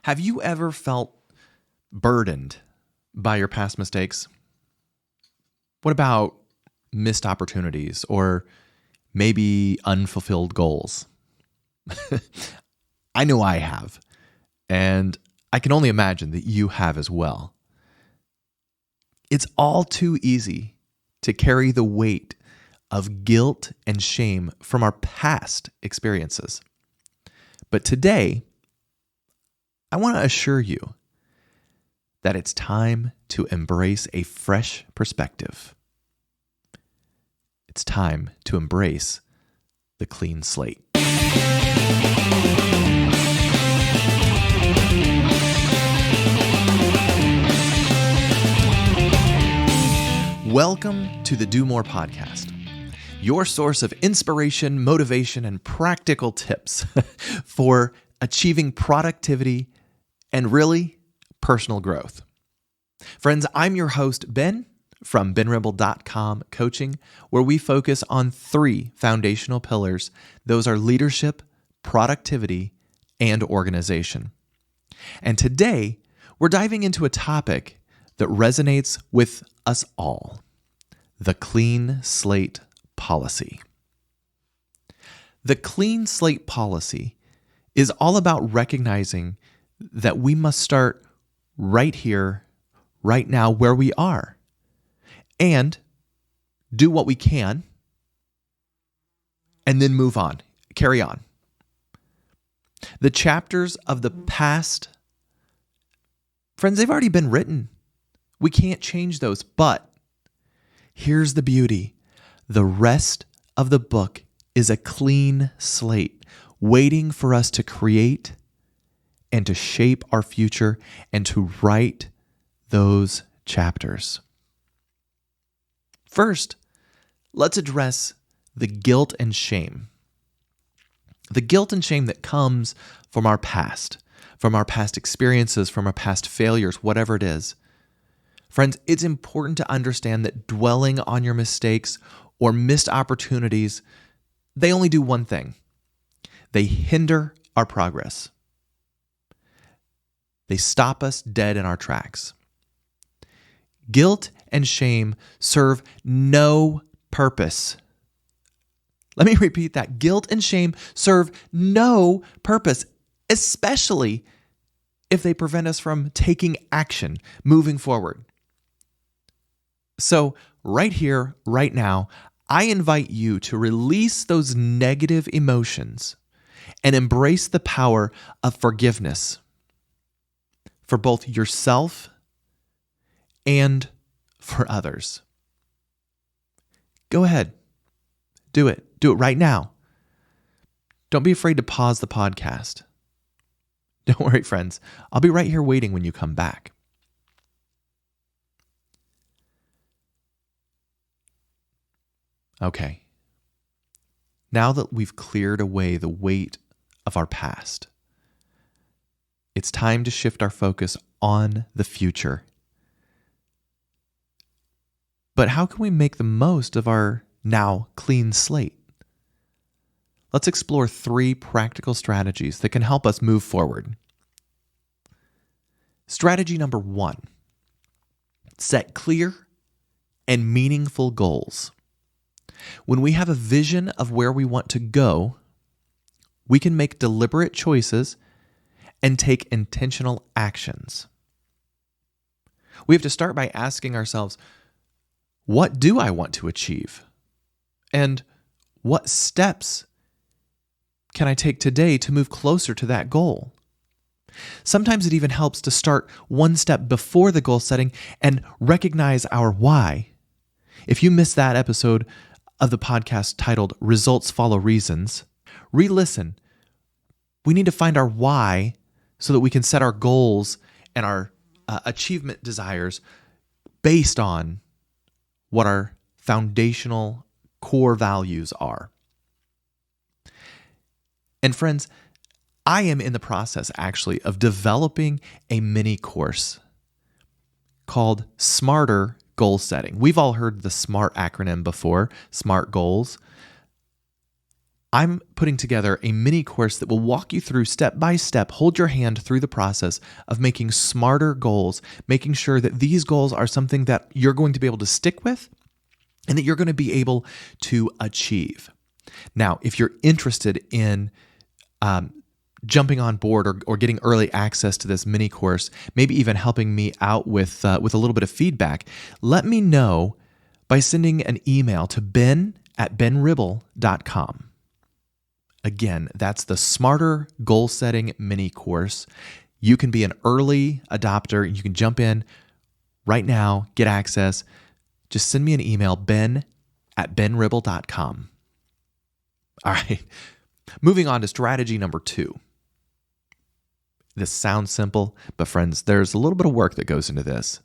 Have you ever felt burdened by your past mistakes? What about missed opportunities or maybe unfulfilled goals? I know I have, and I can only imagine that you have as well. It's all too easy to carry the weight of guilt and shame from our past experiences. But today, I want to assure you that it's time to embrace a fresh perspective. It's time to embrace the clean slate. Welcome to the Do More podcast, your source of inspiration, motivation, and practical tips for achieving productivity and really personal growth. Friends, I'm your host, Ben, from benrimble.com Coaching, where we focus on three foundational pillars. Those are leadership, productivity, and organization. And today, we're diving into a topic that resonates with us all: the Clean Slate Policy. The Clean Slate Policy is all about recognizing that we must start right here, right now, where we are, and do what we can, and then move on, carry on. The chapters of the past, friends, they've already been written. We can't change those, but here's the beauty. The rest of the book is a clean slate, waiting for us to create and to shape our future and to write those chapters. First, let's address the guilt and shame. The guilt and shame that comes from our past experiences, from our past failures, whatever it is. Friends, it's important to understand that dwelling on your mistakes or missed opportunities, they only do one thing. They hinder our progress. They stop us dead in our tracks. Guilt and shame serve no purpose. Let me repeat that. Guilt and shame serve no purpose, especially if they prevent us from taking action, moving forward. So right here, right now, I invite you to release those negative emotions and embrace the power of forgiveness for both yourself and for others. Go ahead. Do it. Do it right now. Don't be afraid to pause the podcast. Don't worry, friends. I'll be right here waiting when you come back. Okay. Now that we've cleared away the weight of our past, it's time to shift our focus on the future. But how can we make the most of our now clean slate? Let's explore three practical strategies that can help us move forward. Strategy number 1, set clear and meaningful goals. When we have a vision of where we want to go, we can make deliberate choices and take intentional actions. We have to start by asking ourselves, what do I want to achieve? And what steps can I take today to move closer to that goal? Sometimes it even helps to start one step before the goal setting and recognize our why. If you missed that episode of the podcast titled Results Follow Reasons, re-listen. We need to find our why so that we can set our goals and our achievement desires based on what our foundational core values are. And friends, I am in the process actually of developing a mini course called Smarter Goal Setting. We've all heard the SMART acronym before, SMART goals. I'm putting together a mini course that will walk you through step by step, hold your hand through the process of making smarter goals, making sure that these goals are something that you're going to be able to stick with and that you're going to be able to achieve. Now, if you're interested in jumping on board or getting early access to this mini course, maybe even helping me out with a little bit of feedback, let me know by sending an email to ben@benribble.com. Again, that's the Smarter Goal Setting mini course. You can be an early adopter. You can jump in right now, get access. Just send me an email, ben@benribble.com. All right, moving on to strategy number 2. This sounds simple, but friends, there's a little bit of work that goes into this.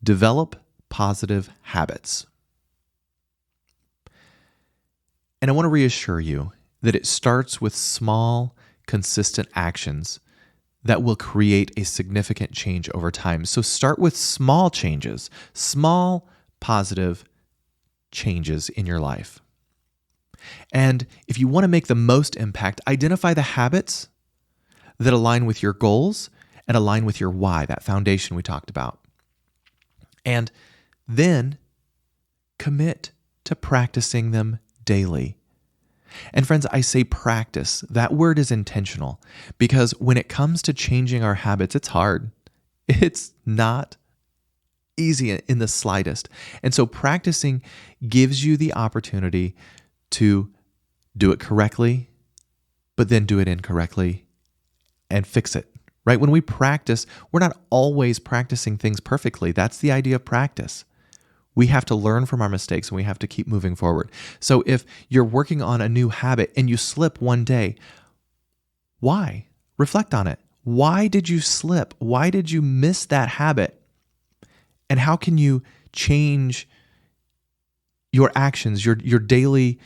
Develop positive habits. And I want to reassure you that it starts with small, consistent actions that will create a significant change over time. So start with small changes, small, positive changes in your life. And if you want to make the most impact, identify the habits that align with your goals and align with your why, that foundation we talked about. And then commit to practicing them daily. And friends, I say practice. That word is intentional because when it comes to changing our habits, it's hard. It's not easy in the slightest. And so practicing gives you the opportunity to do it correctly, but then do it incorrectly and fix it, right? When we practice, we're not always practicing things perfectly. That's the idea of practice. We have to learn from our mistakes and we have to keep moving forward. So if you're working on a new habit and you slip one day, why? Reflect on it. Why did you slip? Why did you miss that habit? And how can you change your actions, your daily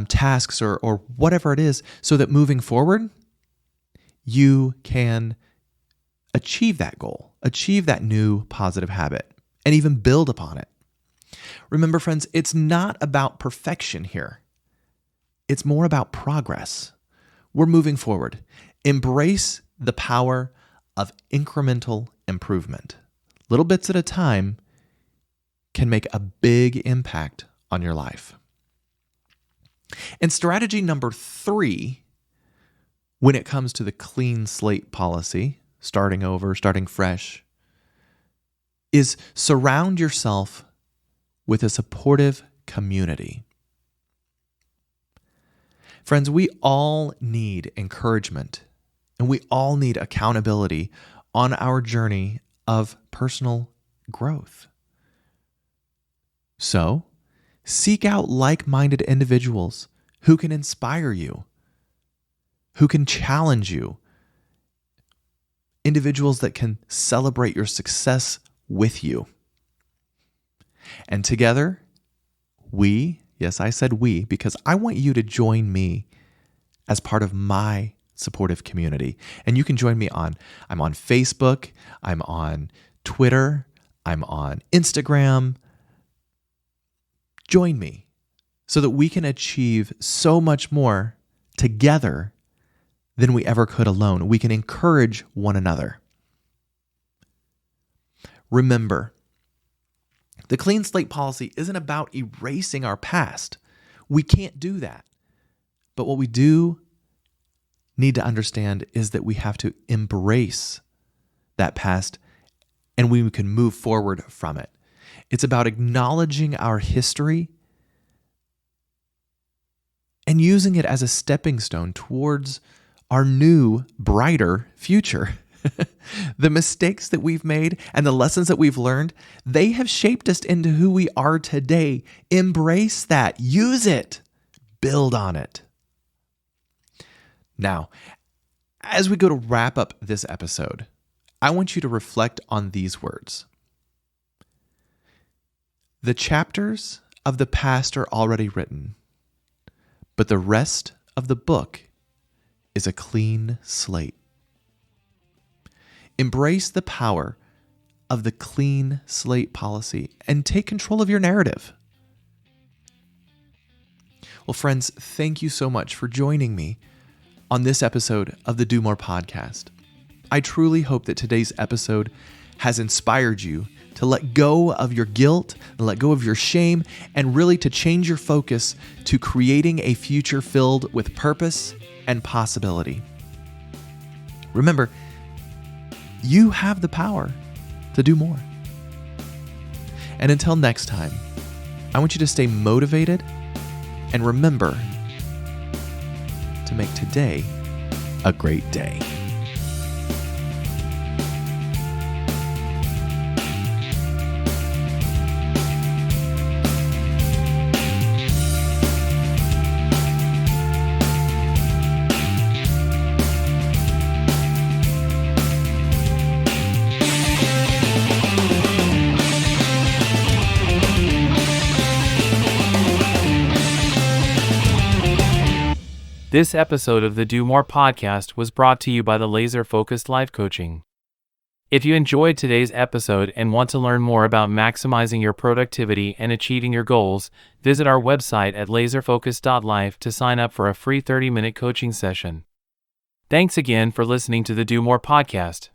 tasks or whatever it is so that moving forward, you can achieve that goal, achieve that new positive habit, and even build upon it. Remember, friends, it's not about perfection here. It's more about progress. We're moving forward. Embrace the power of incremental improvement. Little bits at a time can make a big impact on your life. And strategy number 3, when it comes to the clean slate policy, starting over, starting fresh, is surround yourself with a supportive community. Friends, we all need encouragement and we all need accountability on our journey of personal growth. So, seek out like-minded individuals who can inspire you, who can challenge you, individuals that can celebrate your success with you. And together, yes, I said we, because I want you to join me as part of my supportive community. And you can join me I'm on Facebook, I'm on Twitter, I'm on Instagram. Join me so that we can achieve so much more together than we ever could alone. We can encourage one another. Remember, the clean slate policy isn't about erasing our past. We can't do that. But what we do need to understand is that we have to embrace that past and we can move forward from it. It's about acknowledging our history and using it as a stepping stone towards our new, brighter future. The mistakes that we've made and the lessons that we've learned, they have shaped us into who we are today. Embrace that. Use it. Build on it. Now, as we go to wrap up this episode, I want you to reflect on these words. The chapters of the past are already written, but the rest of the book is a clean slate. Embrace the power of the clean slate policy and take control of your narrative. Well, friends, thank you so much for joining me on this episode of the Do More podcast. I truly hope that today's episode has inspired you to let go of your guilt, and let go of your shame, and really to change your focus to creating a future filled with purpose and possibility. Remember, you have the power to do more. And until next time, I want you to stay motivated and remember to make today a great day. This episode of the Do More podcast was brought to you by the Laser Focused Life Coaching. If you enjoyed today's episode and want to learn more about maximizing your productivity and achieving your goals, visit our website at laserfocused.life to sign up for a free 30-minute coaching session. Thanks again for listening to the Do More podcast.